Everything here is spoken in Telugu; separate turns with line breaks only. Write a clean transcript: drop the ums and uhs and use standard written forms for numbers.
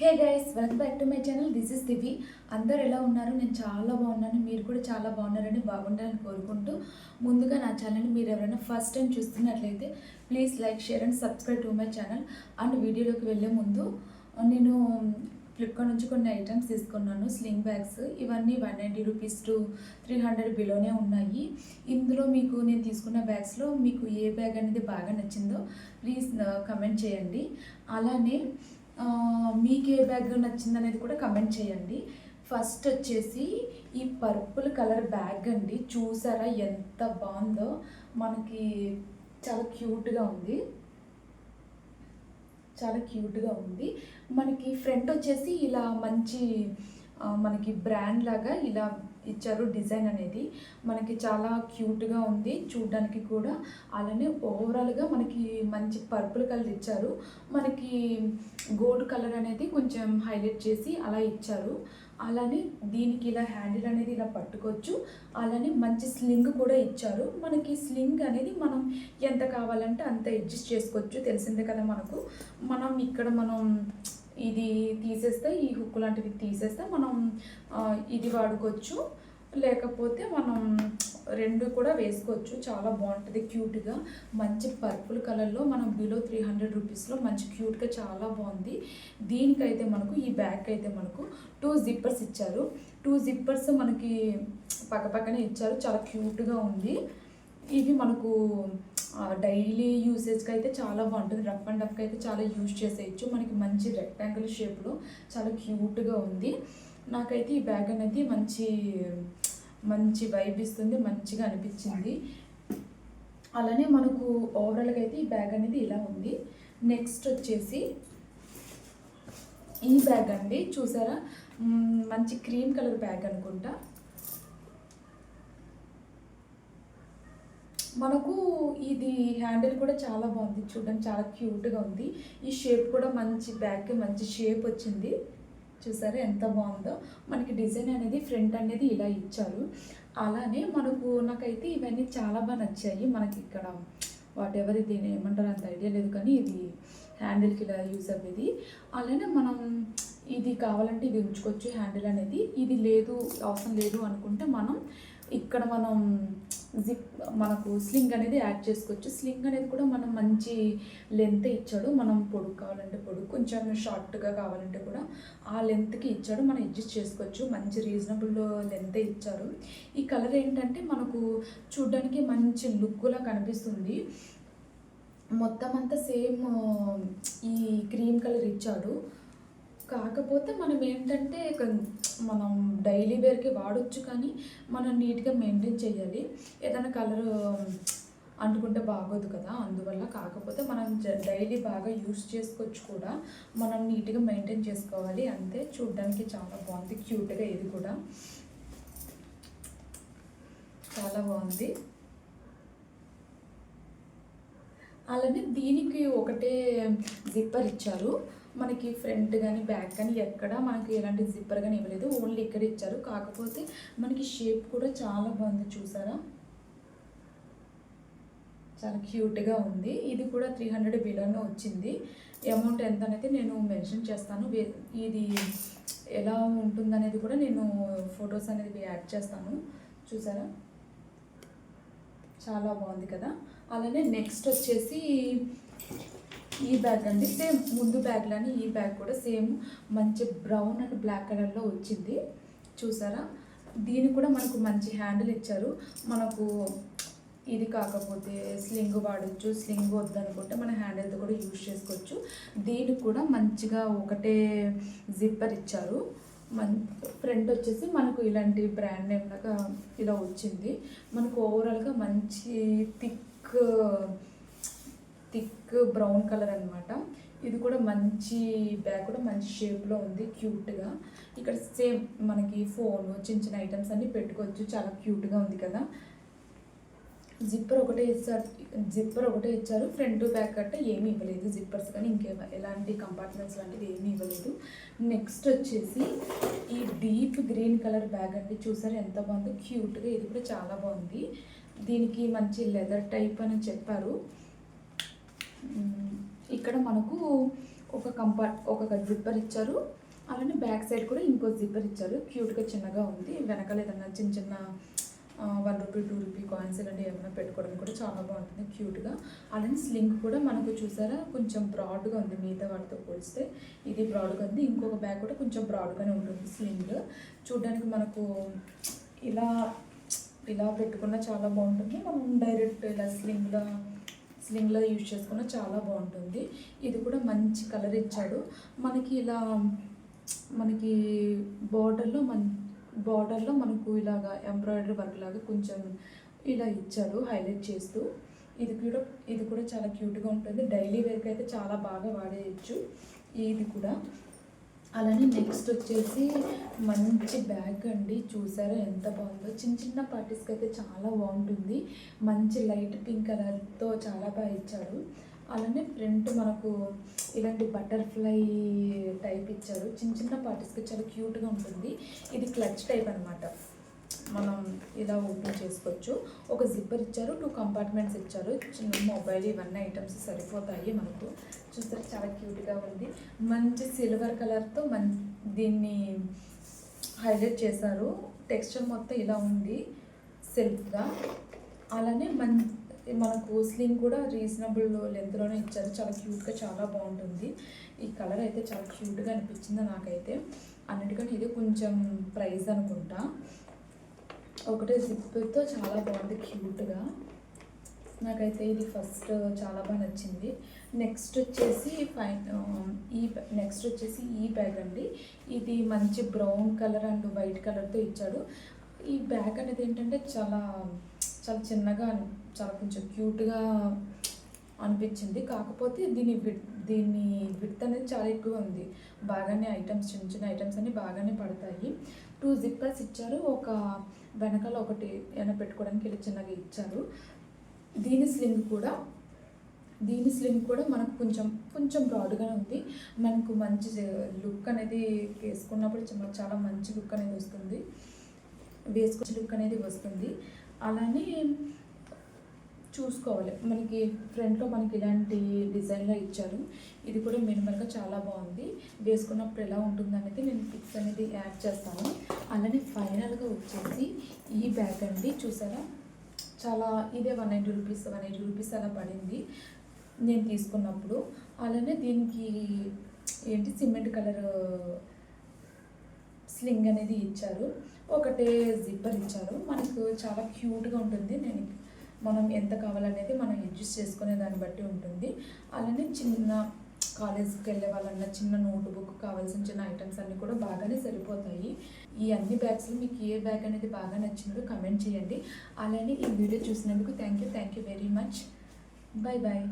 Hey guys, welcome back to my channel. This is Divi. అందరు ఎలా ఉన్నారు? నేను చాలా బాగున్నాను. మీరు కూడా చాలా బాగున్నారని బాగుండాలని కోరుకుంటూ ముందుగా నా ఛానల్ని మీరు ఎవరైనా ఫస్ట్ టైం చూస్తున్నట్లయితే please like, share and subscribe to my channel. And వీడియోలోకి వెళ్ళే ముందు నేను ఫ్లిప్కార్ట్ నుంచి కొన్ని ఐటమ్స్ తీసుకున్నాను. స్లింగ్ బ్యాగ్స్ ఇవన్నీ 190 రూపీస్ టు 300 బిలోనే ఉన్నాయి. ఇందులో మీకు నేను తీసుకున్న బ్యాగ్స్లో మీకు ఏ బ్యాగ్ అనేది బాగా నచ్చిందో ప్లీజ్ కమెంట్ చేయండి. అలానే మీకు ఏ బ్యాగ్ నచ్చింది అనేది కూడా కమెంట్ చేయండి. ఫస్ట్ వచ్చేసి ఈ పర్పుల్ కలర్ బ్యాగ్ అండి. చూసారా ఎంత బాగుందో? మనకి చాలా క్యూట్గా ఉంది, చాలా క్యూట్గా ఉంది. మనకి ఫ్రంట్ వచ్చేసి ఇలా మంచి మనకి బ్రాండ్ లాగా ఇలా ఇచ్చారు. డిజైన్ అనేది మనకి చాలా క్యూట్గా ఉంది చూడడానికి కూడా. అలానే ఓవరాల్గా మనకి మంచి పర్పుల్ కలర్ ఇచ్చారు. మనకి గోల్డ్ కలర్ అనేది కొంచెం హైలైట్ చేసి అలా ఇచ్చారు. అలానే దీనికి ఇలా హ్యాండిల్ అనేది ఇలా పట్టుకోవచ్చు. అలానే మంచి స్లింగ్ కూడా ఇచ్చారు. మనకి స్లింగ్ అనేది మనం ఎంత కావాలంటే అంత అడ్జస్ట్ చేసుకోవచ్చు. తెలిసిందే కదా మనకు. మనం ఇది తీసేస్తే, ఈ హుక్ లాంటివి తీసేస్తే మనం ఇది వాడుకోవచ్చు. లేకపోతే మనం రెండు కూడా వేసుకోవచ్చు. చాలా బాగుంటుంది క్యూట్గా. మంచి పర్పుల్ కలర్లో మనం బిలో 300 రూపీస్లో మంచి క్యూట్గా చాలా బాగుంది. దీనికైతే మనకు ఈ బ్యాగ్ అయితే మనకు 2 జిప్పర్స్ ఇచ్చారు. 2 జిప్పర్స్ మనకి పక్కపక్కనే ఇచ్చారు. చాలా క్యూట్గా ఉంది. ఇవి మనకు డైలీ యూసేజ్కి అయితే చాలా బాగుంటుంది. రఫ్ అండ్ టఫ్కి అయితే చాలా యూజ్ చేసేయచ్చు. మనకి మంచి రెక్టాంగిల్ షేప్లో చాలా క్యూట్గా ఉంది. నాకైతే ఈ బ్యాగ్ అనేది మంచి వైబ్ ఇస్తుంది, మంచిగా అనిపించింది. అలానే మనకు ఓవరాల్గా అయితే ఈ బ్యాగ్ అనేది ఇలా ఉంది. నెక్స్ట్ వచ్చేసి ఈ బ్యాగ్ అండి. చూసారా, మంచి క్రీమ్ కలర్ బ్యాగ్ అనుకుంటా. మనకు ఇది హ్యాండిల్ కూడా చాలా బాగుంది చూడడానికి, చాలా క్యూట్గా ఉంది. ఈ షేప్ కూడా మంచి బ్యాగ్కి మంచి షేప్ వచ్చింది. చూసారా ఎంత బాగుందో? మనకి డిజైన్ అనేది ఫ్రంట్ అనేది ఇలా ఇచ్చారు. అలానే నాకైతే ఇవన్నీ చాలా బాగా నచ్చాయి. మనకి ఇక్కడ వాట్ ఎవర్ ఇది ఏమంటారు అంత ఐడియా లేదు, కానీ ఇది హ్యాండిల్కి ఇలా యూజ్ అవ్వేది. అలానే మనం ఇది కావాలంటే ఇది ఉంచుకోవచ్చు హ్యాండిల్ అనేది. ఇది లేదు, అవసరం లేదు అనుకుంటే ఇక్కడ మనకు స్లింగ్ అనేది యాడ్ చేసుకోవచ్చు. స్లింగ్ అనేది కూడా మనం మంచి లెంత్ ఇచ్చాడు. మనం పొడుగు కావాలంటే పొడుగు, కొంచెం షార్ట్గా కావాలంటే కూడా ఆ లెంత్కి ఇచ్చాడు. మనం అడ్జస్ట్ చేసుకోవచ్చు. మంచి రీజనబుల్ లెంత్ ఇచ్చారు. ఈ కలర్ ఏంటంటే మనకు చూడడానికి మంచి లుక్లా కనిపిస్తుంది. మొత్తం అంతా సేమ్ ఈ క్రీమ్ కలర్ ఇచ్చాడు. కాకపోతే మనం ఏంటంటే మనం డైలీ వేర్కి వాడచ్చు, కానీ మనం నీట్గా మెయింటైన్ చేయాలి. ఏదైనా కలర్ అంటుకుంటే బాగోదు కదా, అందువల్ల. కాకపోతే మనం డైలీ బాగా యూస్ చేసుకోవచ్చు కూడా. మనం నీట్గా మెయింటైన్ చేసుకోవాలి అంతే. చూడడానికి చాలా బాగుంది, క్యూట్గా. ఇది కూడా చాలా బాగుంది. అలానే దీనికి ఒకటే జిప్పర్ ఇచ్చారు. మనకి ఫ్రంట్ కానీ బ్యాక్ కానీ ఎక్కడ మనకి ఎలాంటి జిప్పర్ కానీ ఇవ్వలేదు, ఓన్లీ ఇక్కడ ఇచ్చారు. కాకపోతే మనకి షేప్ కూడా చాలా బాగుంది. చూసారా, చాలా క్యూట్గా ఉంది. ఇది కూడా 300 బిలోనే వచ్చింది. అమౌంట్ ఎంత అనేది నేను మెన్షన్ చేస్తాను. ఇది ఎలా ఉంటుందనేది కూడా నేను ఫొటోస్ అనేది యాడ్ చేస్తాను. చూసారా, చాలా బాగుంది కదా. అలానే నెక్స్ట్ వచ్చేసి ఈ బ్యాగ్ అండి. సేమ్ ముందు బ్యాగ్లోని ఈ బ్యాగ్ కూడా సేమ్ మంచి బ్రౌన్ అండ్ బ్లాక్ కలర్లో వచ్చింది. చూసారా, దీనికి కూడా మనకు మంచి హ్యాండిల్ ఇచ్చారు. మనకు ఇది కాకపోతే స్లింగ్ వాడచ్చు. స్లింగ్ వద్దనుకుంటే మన హ్యాండిల్తో కూడా యూజ్ చేసుకోవచ్చు. దీనికి కూడా మంచిగా ఒకటే జిప్పర్ ఇచ్చారు. ఫ్రంట్ వచ్చేసి మనకు ఇలాంటి బ్రాండ్ నేమ్ లాగా ఇలా వచ్చింది. మనకు ఓవరాల్గా మంచి థిక్ బ్రౌన్ కలర్ అనమాట. ఇది కూడా మంచి బ్యాగ్, కూడా మంచి షేప్లో ఉంది, క్యూట్గా. ఇక్కడ సేమ్ మనకి ఫోన్, చిన్న చిన్న ఐటమ్స్ అన్నీ పెట్టుకోవచ్చు. చాలా క్యూట్గా ఉంది కదా. జిప్పర్ ఒకటే ఇచ్చారు. ఫ్రంట్ బ్యాక్ అంటే ఏమీ ఇవ్వలేదు. జిప్పర్స్ కానీ ఎలాంటి కంపార్ట్మెంట్స్ లాంటివి ఏమీ ఇవ్వలేదు. నెక్స్ట్ వచ్చేసి ఈ డీప్ గ్రీన్ కలర్ బ్యాగ్ అంటే చూసారు ఎంత బాగుందో, క్యూట్గా. ఇది కూడా చాలా బాగుంది. దీనికి మంచి లెదర్ టైప్ అని చెప్పారు. ఇక్కడ మనకు ఒక జిప్పర్ ఇచ్చారు. అలానే బ్యాక్ సైడ్ కూడా ఇంకో జిప్పర్ ఇచ్చారు. క్యూట్గా చిన్నగా ఉంది. వెనకాల ఏదన్నా చిన్న చిన్న 1 రూపీ 2 రూపీ కాయిన్స్ ఇలాంటివి ఏమైనా పెట్టుకోవడానికి కూడా చాలా బాగుంటుంది క్యూట్గా. అలానే స్లింగ్ కూడా మనకు చూసారా కొంచెం బ్రాడ్గా ఉంది, మిగతా వాటితో పోలిస్తే ఇది బ్రాడ్గా ఉంది. ఇంకొక బ్యాగ్ కూడా కొంచెం బ్రాడ్గానే ఉంటుంది స్లింగ్. చూడడానికి మనకు ఇలా ఇలా పెట్టుకున్న చాలా బాగుంటుంది. మనం డైరెక్ట్ ఇలా స్లింగ్లో యూజ్ చేసుకున్న చాలా బాగుంటుంది. ఇది కూడా మంచి కలర్ ఇచ్చాడు మనకి. ఇలా మనకి బార్డర్లో మనకు ఇలాగా ఎంబ్రాయిడరీ వర్క్ లాగా కొంచెం ఇలా ఇచ్చాడు హైలైట్ చేస్తూ. ఇది కూడా చాలా క్యూట్గా ఉంటుంది. డైలీ వేర్కి అయితే చాలా బాగా వాడేయచ్చు ఇది కూడా. అలానే నెక్స్ట్ వచ్చేసి మంచి బ్యాగ్ అండి. చూసారా ఎంత బాగుందో. చిన్న చిన్న పార్టీస్కి అయితే చాలా బాగుంటుంది. మంచి లైట్ పింక్ కలర్తో చాలా బాగా ఇచ్చాడు. అలానే ఫ్రంట్ మనకు ఇలాంటి బటర్ఫ్లై టైప్ ఇచ్చారు. చిన్న చిన్న పార్టీస్కి చాలా క్యూట్గా ఉంటుంది. ఇది క్లచ్ టైప్ అనమాట. మనం ఇలా ఓపెన్ చేసుకోవచ్చు. ఒక జిప్పర్ ఇచ్చారు, 2 కంపార్ట్మెంట్స్ ఇచ్చారు. చిన్న మొబైల్ ఇవన్నీ ఐటమ్స్ సరిపోతాయి మనకు. చూస్తే చాలా క్యూట్గా ఉంది. మంచి సిల్వర్ కలర్తో దీన్ని హైలైట్ చేశారు. టెక్స్చర్ మొత్తం ఇలా ఉంది సెల్ఫ్గా. అలానే మనకు స్లింగ్ కూడా రీజనబుల్ లెంత్లోనే ఇచ్చారు. చాలా క్యూట్గా చాలా బాగుంటుంది. ఈ కలర్ అయితే చాలా క్యూట్గా అనిపించింది నాకైతే. అన్నిటికన్నా ఇది కొంచెం ప్రైస్ అనుకుంటా. ఒకటే జిప్తో చాలా బాగుంది క్యూట్గా. నాకైతే ఇది ఫస్ట్ చాలా బాగా నచ్చింది. నెక్స్ట్ వచ్చేసి ఈ బ్యాగ్ అండి. ఇది మంచి బ్రౌన్ కలర్ అండ్ వైట్ కలర్తో ఇచ్చాడు. ఈ బ్యాగ్ అనేది ఏంటంటే చాలా చాలా చిన్నగా చాలా కొంచెం క్యూట్గా అనిపించింది. కాకపోతే దీని విడ్త్ అనేది చాలా ఎక్కువ ఉంది. బాగానే ఐటమ్స్, చిన్న చిన్న ఐటమ్స్ అన్నీ బాగానే పడతాయి. 2 జిప్పర్స్ ఇచ్చారు. ఒక వెనకాల ఒకటి ఏమైనా పెట్టుకోవడానికి ఇలా చిన్నగా ఇచ్చారు. దీని స్లింగ్ కూడా మనకు కొంచెం బ్రాడ్గానే ఉంది. మనకు మంచి లుక్ అనేది వేసుకున్నప్పుడు చాలా మంచి లుక్ అనేది వస్తుంది. లుక్ అనేది వస్తుంది. అలానే చూసుకోవాలి. మనకి ఫ్రంట్లో మనకి ఇలాంటి డిజైన్లో ఇచ్చారు. ఇది కూడా మినిమల్గా చాలా బాగుంది. వేసుకున్నప్పుడు ఎలా ఉంటుంది అనేది నేను పిక్స్ అనేది యాడ్ చేస్తాను. అలానే ఫైనల్గా వచ్చేసి ఈ బ్యాగ్ అండి. చూసారా చాలా ఇదే 180 రూపీస్ అలా పడింది నేను తీసుకున్నప్పుడు. అలానే దీనికి సిమెంట్ కలర్ స్లింగ్ అనేది ఇచ్చారు. ఒకటే జిప్పర్ ఇచ్చారు. మనకు చాలా క్యూట్గా ఉంటుంది. మనం ఎంత కావాలనేది మనం అడ్జస్ట్ చేసుకునే దాన్ని బట్టి ఉంటుంది. అలానే చిన్న కాలేజ్కి వెళ్ళే వాళ్ళన్నా చిన్న నోట్బుక్ కావాల్సిన చిన్న ఐటమ్స్ అన్నీ కూడా బాగానే సరిపోతాయి. ఈ అన్ని బ్యాగ్స్లో మీకు ఏ బ్యాగ్ అనేది బాగా నచ్చినదో కమెంట్ చేయండి. అలానే ఈ వీడియో చూసినందుకు thank you very much. Bye.